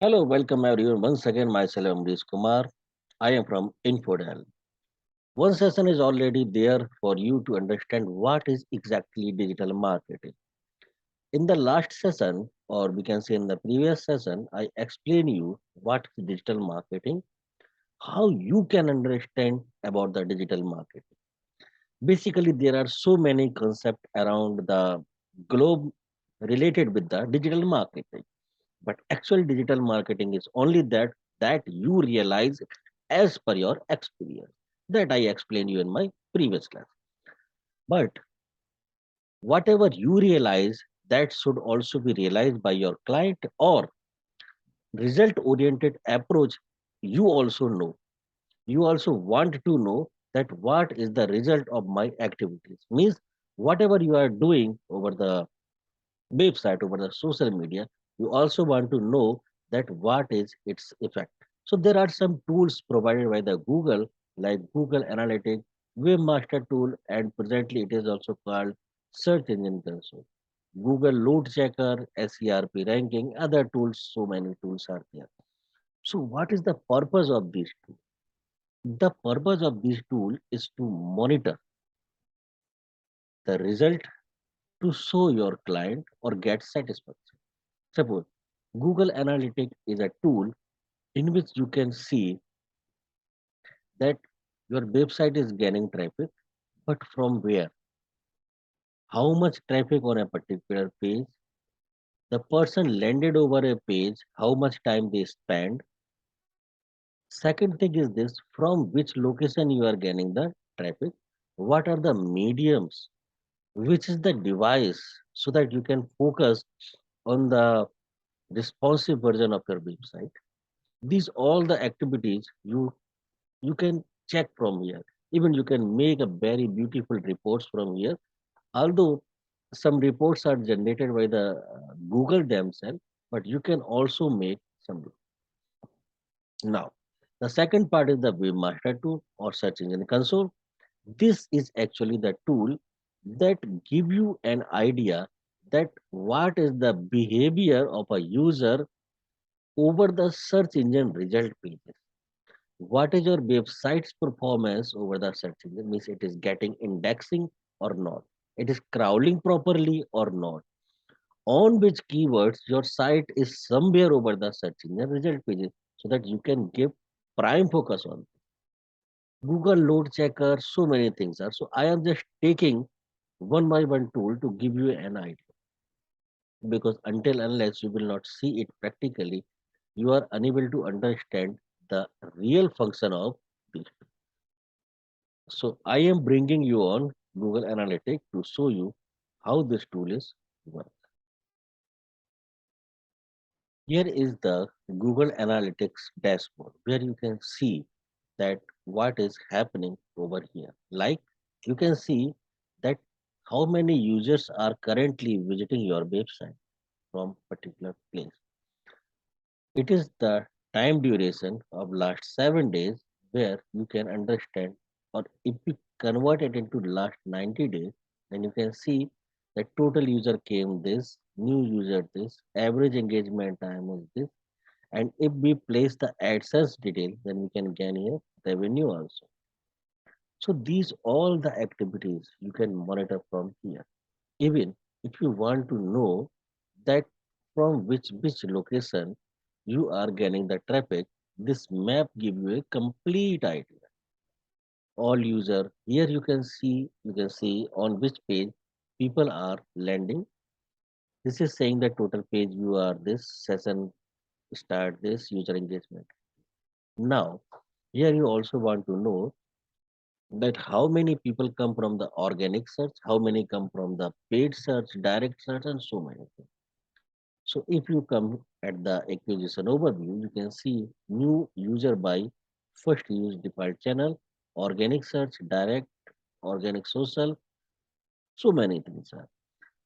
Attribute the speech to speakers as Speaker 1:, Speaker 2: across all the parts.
Speaker 1: Hello, welcome everyone. Once again, myself Amrish Kumar. I am from Infodal. One session is already there for you to understand what is exactly digital marketing. In the last session, or we can say in the previous session, I explain you what is digital marketing, how you can understand about the digital marketing. Basically, there are so many concepts around the globe related with the digital marketing. But actual digital marketing is only that you realize as per your experience. That I explained you in my previous class. But whatever you realize, that should also be realized by your client or result oriented approach. You also know. You also want to know that what is the result of my activities. Means whatever you are doing over the website, over the social media, you also want to know that what is its effect. So there are some tools provided by the Google, like Google Analytics, Webmaster Tool, and presently it is also called Search Engine Console. Google Load Checker, SERP ranking, other tools, so many tools are there. So what is the purpose of these tools? The purpose of this tool is to monitor the result to show your client or get satisfaction. Suppose Google Analytics is a tool in which you can see that your website is gaining traffic, but from where, how much traffic on a particular page, the person landed over a page, how much time they spend. Second thing is this, from which location you are gaining the traffic, what are the mediums, which is the device, so that you can focus on the responsive version of your website. These all the activities you can check from here. Even you can make a very beautiful reports from here, although some reports are generated by the Google themselves, but you can also make some. Now the second part is the webmaster tool or search engine console. This is actually the tool that give you an idea that what is the behavior of a user over the search engine result pages. What is your website's performance over the search engine? Means it is getting indexing or not, it is crawling properly or not, on which keywords your site is somewhere over the search engine result pages, so that you can give prime focus on Google Load Checker. So many things are, so I am just taking one by one tool to give you an idea, because until unless you will not see it practically, you are unable to understand the real function of this. So I am bringing you on Google Analytics to show you how this tool is work. Here is the Google Analytics dashboard where you can see that what is happening over here. Like you can see that how many users are currently visiting your website from particular place. It is the time duration of last 7 days where you can understand, or if you convert it into last 90 days, then you can see that total user came this, new user this, average engagement time is this, and if we place the AdSense detail, then we can gain here revenue also. So these all the activities you can monitor from here. Even if you want to know that from which location you are getting the traffic, this map give you a complete idea. All user here you can see on which page people are landing. This is saying that total page view are this, session start this, user engagement. Now here you also want to know that how many people come from the organic search, how many come from the paid search, direct search, and so many things. So if you come at the acquisition overview, you can see new user by first use default channel, organic search, direct, organic social, so many things are.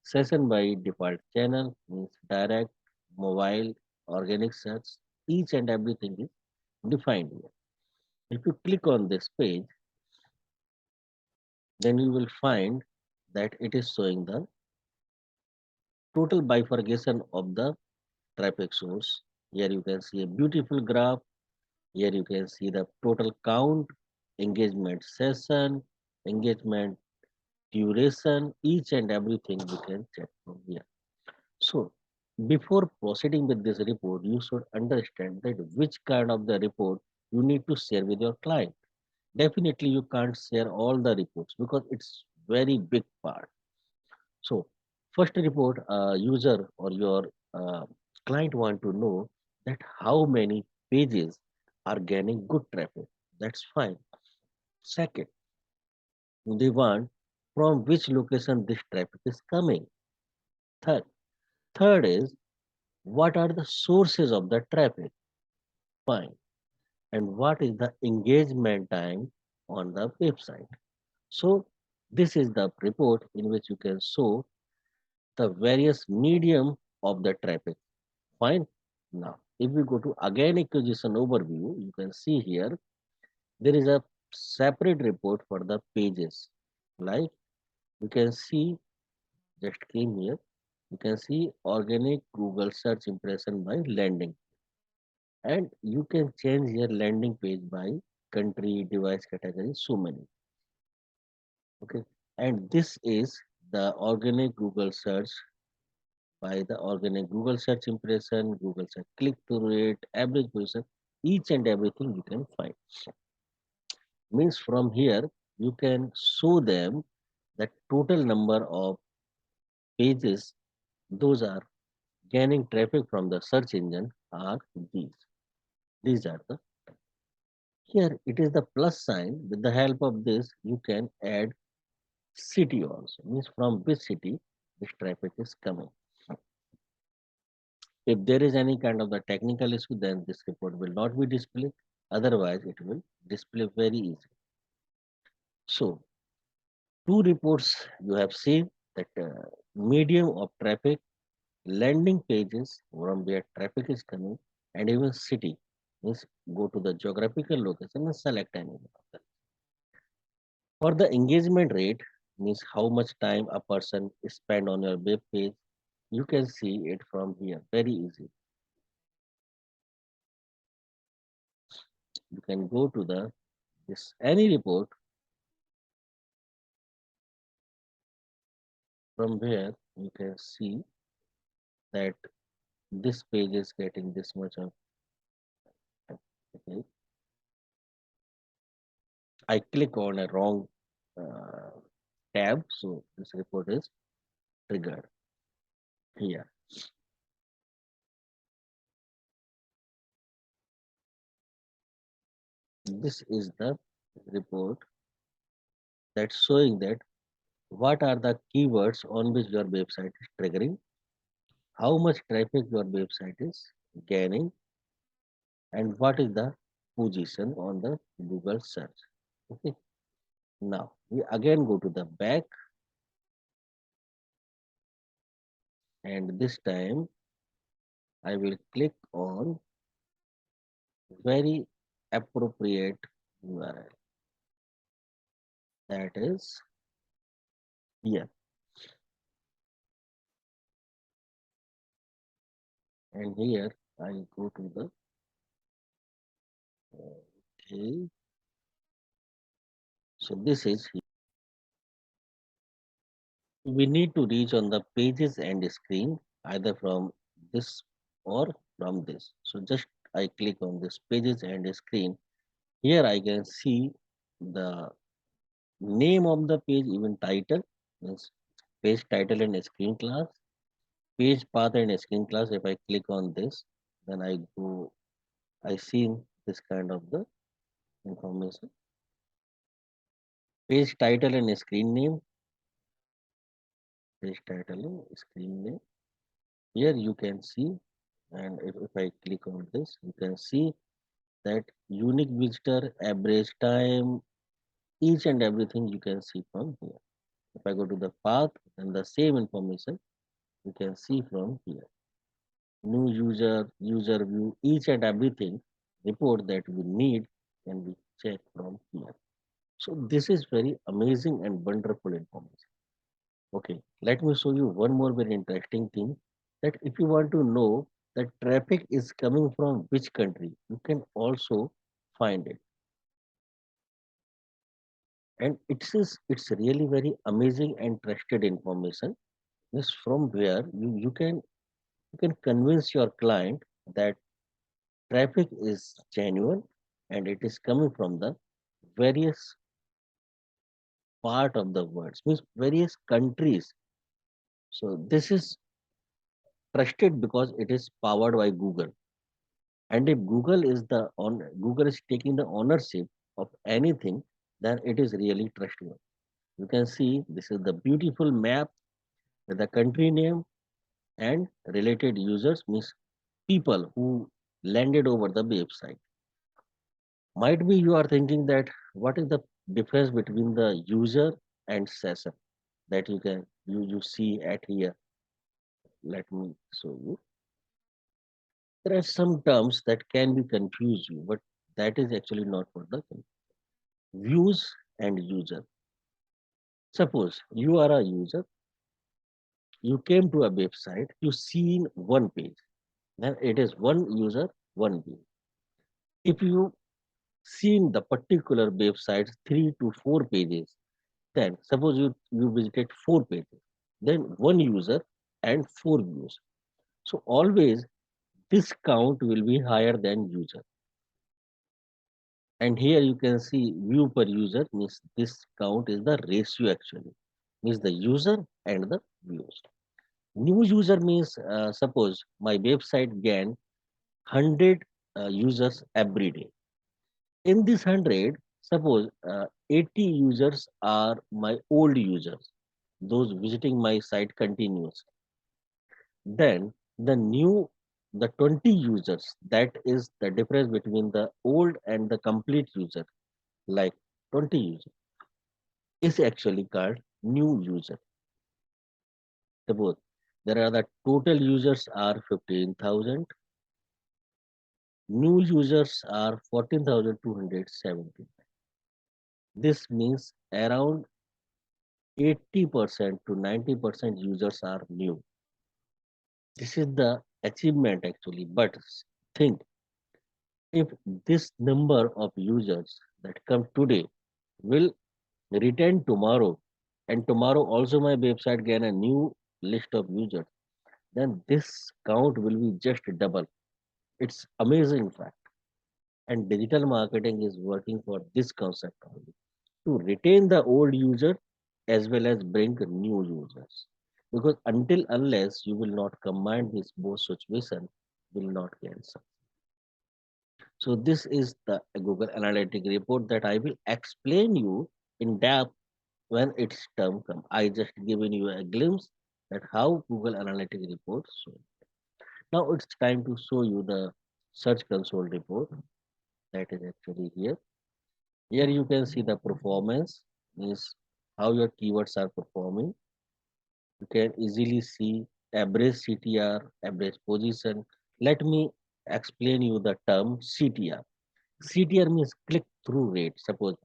Speaker 1: Session by default channel means direct, mobile, organic search, each and everything is defined here. If you click on this page, then you will find that it is showing the total bifurcation of the traffic source. Here you can see a beautiful graph. Here you can see the total count, engagement session, engagement duration, each and everything you can check from here. So before proceeding with this report, you should understand that which kind of the report you need to share with your client. Definitely you can't share all the reports because it's very big part. So first report, user or your uh, client want to know that how many pages are gaining good traffic. That's fine. Second, they want from which location this traffic is coming. Third, third is what are the sources of the traffic? Fine. And what is the engagement time on the website? So this is the report in which you can show the various medium of the traffic. Fine. Now, if we go to again acquisition overview, you can see here there is a separate report for the pages. Like you can see, just came here, you can see organic Google search impression by landing, and you can change your landing page by country, device category, so many. Okay, and this is the organic Google search by the organic Google search impression, Google search click through rate, average position, each and everything you can find. Means from here you can show them the total number of pages those are gaining traffic from the search engine are these. These are the here it is the plus sign. With the help of this, you can add city also. Means from which city this traffic is coming. If there is any kind of the technical issue, then this report will not be displayed. Otherwise, it will display very easy. So, two reports you have seen that medium of traffic, landing pages from where traffic is coming, and even city means go to the geographical location and select any one of them. For the engagement rate means how much time a person spend on your web page, you can see it from here very easy. You can go to the this any report from where you can see that this page is getting this much of okay. I click on a wrong uh, tab, so this report is triggered here. This is the report that's showing that what are the keywords on which your website is triggering, how much traffic your website is gaining, and what is the position on the Google search. Okay. Now we again go to the back, and this time I will click on very appropriate URL, that is here, and here I go to the okay. So this is here. We need to reach on the pages and screen either from this or from this. So just I click on this pages and screen. Here I can see the name of the page, even title, means page title and screen class, page path and screen class. If I click on this, then I go, I see this kind of the information. Page title and screen name, page title and screen name. Here you can see, and if I click on this, you can see that unique visitor, average time, each and everything you can see from here. If I go to the path, then the same information you can see from here. New user, user view, each and everything report that we need can be checked from here. So this is very amazing and wonderful information. Okay, let me show you one more very interesting thing that if you want to know The traffic is coming from which country. You can also find it. And it's really very amazing and trusted information. Is from where you can convince your client that traffic is genuine and it is coming from the various part of the world, means various countries. So this is trusted because it is powered by Google. And if Google is taking the ownership of anything, then it is really trustworthy. You can see this is the beautiful map with the country name and related users, means people who landed over the website. Might be you are thinking that what is the difference between the user and session that you see at here. Let me show you. There are some terms that can be confuse you, but that is actually not for the views and user. Suppose you are a user, you came to a website, you seen one page, then it is one user, one view. If you seen the particular website 3 to 4 pages, then suppose you visited 4 pages, then one user and 4 views. So always this count will be higher than user. And here you can see view per user, means this count is the ratio actually, means the user and the views. New user means suppose my website gain 100 users every day. In this 100, suppose 80 users are my old users, those visiting my site continuously. Then the 20 users, that is the difference between the old and the complete user, like 20 users, is actually called new user. Suppose there are the total users are 15,000, new users are 14,270. This means around 80% to 90% users are new. This is the achievement actually. But think, if this number of users that come today will return tomorrow, and tomorrow also my website gain a new list of users, then this count will be just double. It's amazing fact. And digital marketing is working for this concept only, to retain the old user as well as bring new users. Because until unless you will not combine this both situation, will not get some. So this is the Google Analytic report that I will explain you in depth when its term come. I just given you a glimpse at how Google Analytic reports show. Now it's time to show you the Search Console report that is actually here. Here you can see the performance, means how your keywords are performing. You can easily see average CTR, average position. Let me explain you the term CTR. CTR means click through rate. Suppose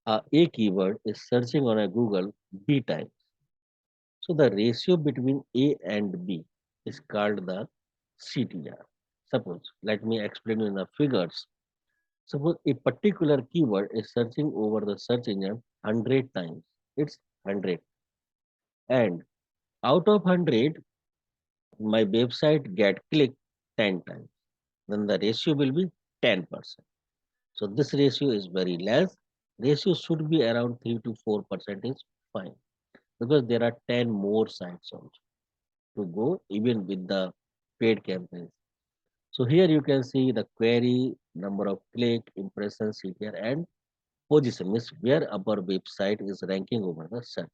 Speaker 1: a keyword is searching on a Google B times. So the ratio between A and B is called the CTR. Suppose, let me explain you in the figures. Suppose a particular keyword is searching over the search engine 100 times. It's 100. And out of 100, my website get clicked 10 times. Then the ratio will be 10%. So this ratio is very less. Ratio should be around 3 to 4% is fine, because there are 10 more sites also to go even with the paid campaigns. So here you can see the query, number of click, impression, CTR, and position, means where our website is ranking over the search.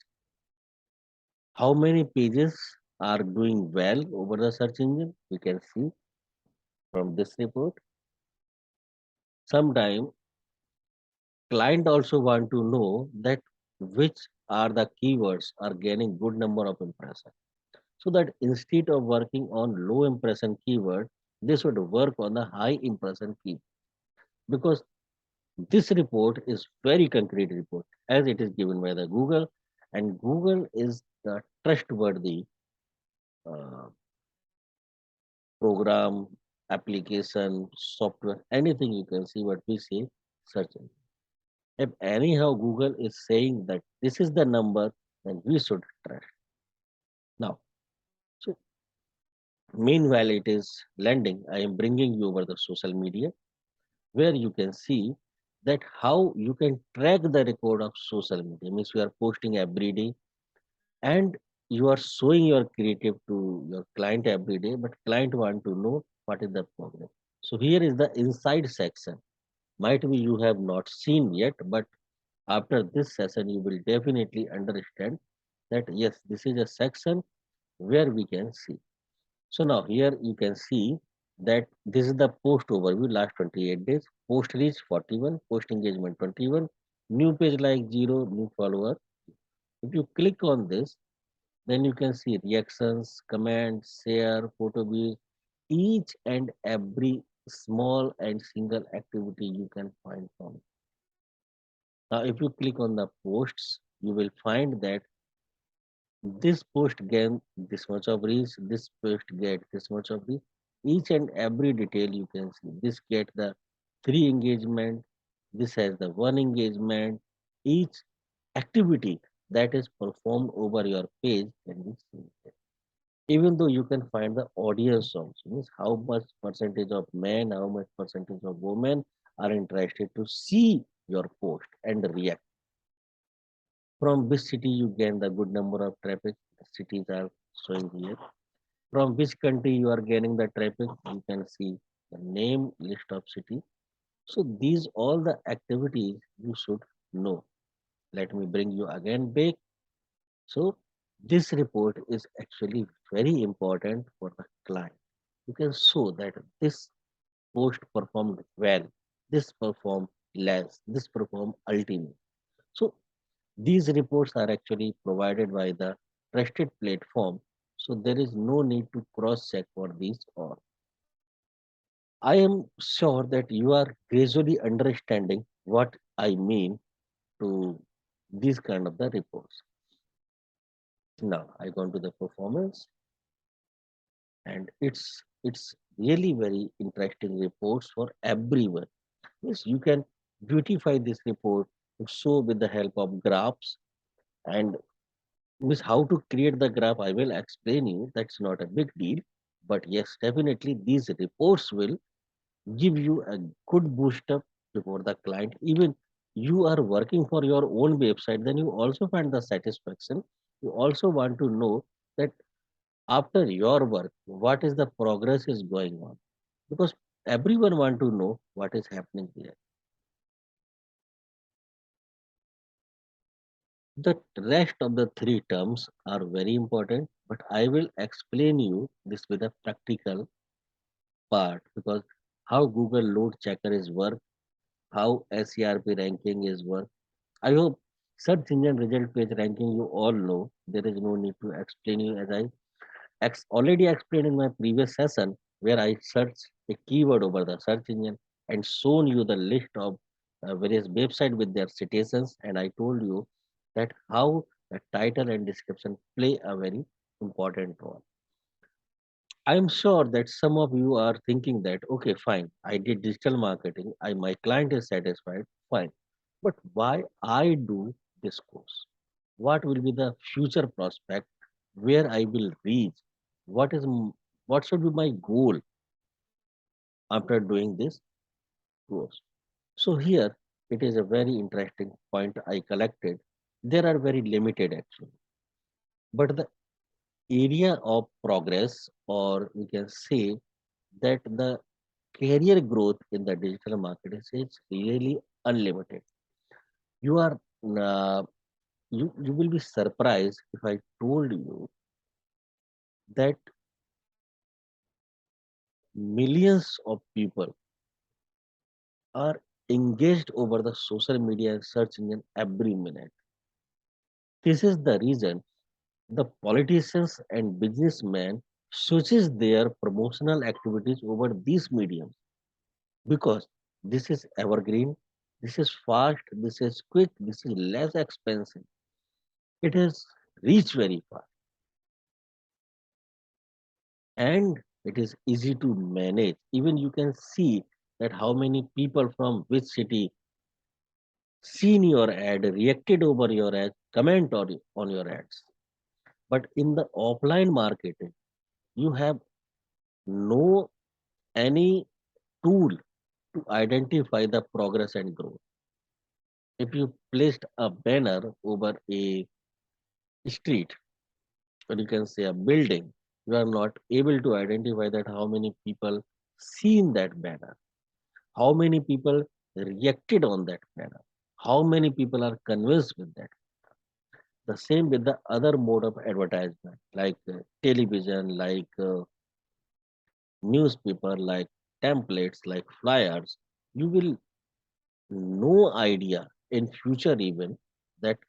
Speaker 1: How many pages are doing well over the search engine? We can see from this report. Sometime client also want to know that which are the keywords are gaining good number of impression. So that instead of working on low impression keyword, they should work on the high impression keyword. Because this report is very concrete report as it is given by the Google, and Google is the trustworthy uh, program, application, software, anything you can see what we say search engine. If anyhow Google is saying that this is the number, then we should trust. Now, so meanwhile it is landing. I am bringing you over the social media where you can see that how you can track the record of social media. Means you are posting every day and you are showing your creative to your client every day, but client want to know what is the progress. So here is the inside section. Might be you have not seen yet, but after this session you will definitely understand that yes, this is a section where we can see. So now here you can see that this is the post overview last 28 days. Post reach 41, post engagement 21, new page like 0, new follower. If you click on this, then you can see reactions, comments, share, photo views, each and every small and single activity you can find from. Now, if you click on the posts, you will find that this post gain this much of reach, this post get this much of reach. Each and every detail you can see. This get the 3 engagement, this has the 1 engagement. Each activity that is performed over your page can be seen. Even though you can find the audience also, means how much percentage of men, how much percentage of women are interested to see your post and react. From which city you gain the good number of traffic, the cities are showing here. From which country you are gaining the traffic, you can see the name list of city. So these all the activities you should know. Let me bring you again back. So this report is actually very important for the client. You can show that this post performed well, this performed less, this performed ultimate. So these reports are actually provided by the trusted platform. So there is no need to cross check for these all. I am sure that you are gradually understanding what I mean to these kind of the reports. Now I go to the performance and it's really very interesting reports for everyone. Yes, you can beautify this report to show with the help of graphs and with how to create the graph. I will explain you. That's not a big deal, but yes, definitely these reports will give you a good boost up before the client. Even you are working for your own website, then you also find the satisfaction. You also want to know that after your work, what is the progress is going on because everyone want to know what is happening here. The rest of the three terms are very important, but I will explain you this with a practical part because how Google load checker is work, how SERP ranking is work. I hope search engine result page ranking you all know. There is no need to explain you as I already explained in my previous session where I searched a keyword over the search engine and shown you the list of various websites with their citations and I told you that how the title and description play a very important role. I am sure that some of you are thinking that okay fine I did digital marketing, my client is satisfied, fine, but why I do this course? What will be the future prospect where I will reach? What is what should be my goal after doing this course? So here it is a very interesting point I collected. There are very limited actually, but the area of progress, or we can say that the career growth in the digital marketing is really unlimited. You are you will be surprised if I told you that millions of people are engaged over the social media and search engine every minute. This is the reason the politicians and businessmen switches their promotional activities over these mediums because this is evergreen, this is fast, this is quick, this is less expensive. It is reach very fast. And It is easy to manage. Even you can see that how many people from which city seen your ad, reacted over your ad, comment on your ads. But in the offline marketing, you have no any tool to identify the progress and growth. If you placed a banner over a street, or you can say a building, you are not able to identify that how many people seen that banner, how many people reacted on that banner, how many people are convinced with that. The same with the other mode of advertisement, like television, like newspaper, like templates, like flyers. You will no idea in future even that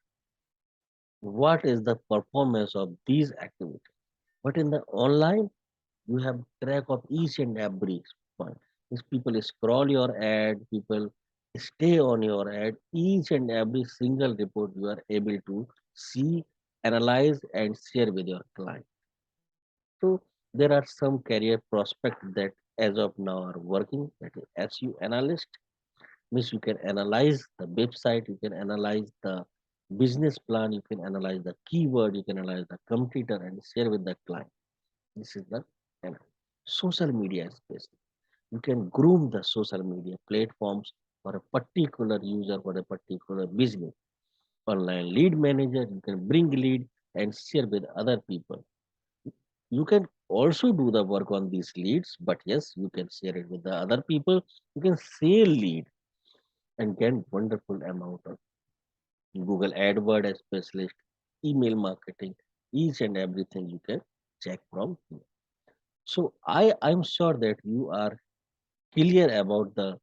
Speaker 1: what is the performance of these activities. But in the online, you have track of each and every point. If people scroll your ad, people stay on your ad, each and every single report you are able to see, analyze, and share with your client. So there are some career prospects that as of now are working. That is SU analyst, means you can analyze the website, you can analyze the business plan, you can analyze the keyword, you can analyze the competitor and share with the client. This is the analysis. Social media space. You can groom the social media platforms for a particular user, for a particular business. Online lead manager, you can bring lead and share with other people. You can also do the work on these leads, but yes, you can share it with the other people. You can sell lead and get wonderful amount of Google AdWord specialist, email marketing, each and everything you can check from here. So I'm sure that you are clear about the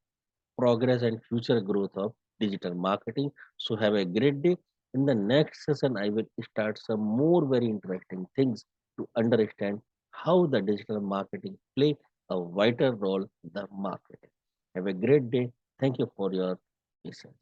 Speaker 1: progress and future growth of digital marketing. So have a great day. In the next session, I will start some more very interesting things to understand how the digital marketing play a vital role in the marketing. Have a great day. Thank you for your patience.